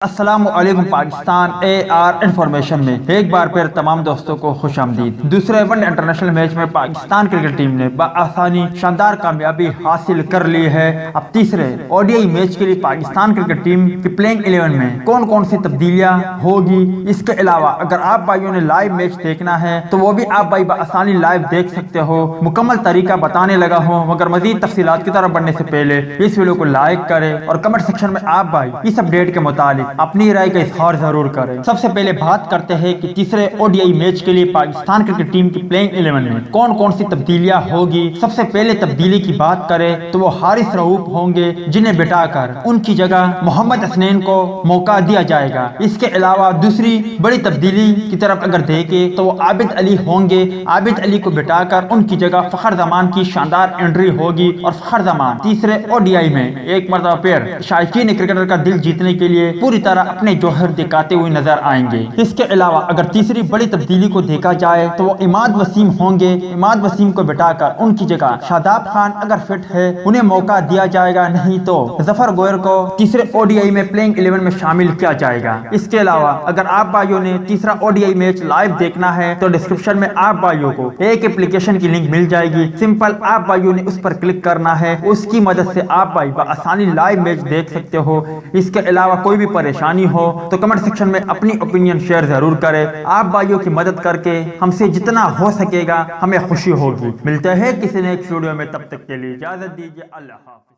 السلام علیکم پاکستان اے are information میں ایک بار پھر تمام دوستوں کو خوش آمدید۔ دوسرے ون ڈے انٹرنیشنل میچ میں پاکستان کرکٹ ٹیم نے بآسانی شاندار کامیابی حاصل کر لی ہے۔ اب تیسرے او ڈی آئی میچ کے لیے پاکستان کرکٹ ٹیم کی پلینگ 11 میں کون کون سی تبدیلیاں ہوگی، اس کے علاوہ اگر آپ بھائیوں نے لائیو میچ دیکھنا ہے تو وہ بھی آپ بھائی بآسانی لائیو دیکھ سکتے ہو۔ مکمل طریقہ بتانے لگا ہوں، مگر مزید تفصیلات کی طرف بڑھنے سے پہلے اس ویڈیو کو لائک کریں اور کمنٹ سیکشن میں آپ بھائی اس اپڈیٹ کے متعلق اپنی رائے کا اظہار ضرور کریں۔ سب سے پہلے بات کرتے ہیں کہ تیسرے او ڈی آئی میچ کے لیے پاکستان کرکٹ ٹیم کی پلینگ 11 میں کون کون سی تبدیلیاں ہوگی۔ سب سے پہلے تبدیلی کی بات کریں تو وہ حارث رؤوف ہوں گے، جنہیں بٹا کر ان کی جگہ محمد حسنین کو موقع دیا جائے گا۔ اس کے علاوہ دوسری بڑی تبدیلی کی طرف اگر دیکھیں تو وہ عابد علی ہوں گے، عابد علی کو بٹا کر ان کی جگہ فخر زمان کی شاندار انٹری ہوگی اور فخر زمان تیسرے او ڈی آئی میں ایک مرتبہ پھر شائقین کرکٹر کا دل جیتنے کے لیے پوری طرح اپنے جوہر دکھاتے ہوئے نظر آئیں گے۔ اس کے علاوہ اگر تیسری بڑی تبدیلی کو دیکھا جائے تو وہ اماد وسیم ہوں گے، اماد وسیم کو بٹا کر ان کی جگہ شاداب خان اگر فٹ ہے انہیں موقع دیا جائے گا، نہیں تو ظفر گوہر کو تیسرے او ڈی آئی میں پلینگ 11 میں شامل کیا جائے گا۔ اس کے علاوہ اگر آپ بھائیوں نے تیسرا O D I match live دیکھنا ہے تو ڈسکرپشن میں آپ بھائیوں کو ایک اپلیکیشن کی لنک مل جائے گی، سمپل آپ بھائیوں نے اس پر کلک کرنا ہے، اس کی مدد سے آپ بھائی بآسانی لائیو میچ دیکھ سکتے ہو۔ اس کے علاوہ کوئی بھی پریشانی ہو تو کمنٹ سیکشن میں اپنی اوپینین شیئر ضرور کریں۔ آپ بھائیوں کی مدد کر کے ہم سے جتنا ہو سکے گا ہمیں خوشی ہوگی۔ ملتے ہیں کسی نیکسٹ ویڈیو میں، تب تک کے لیے اجازت دیجیے، اللہ حافظ۔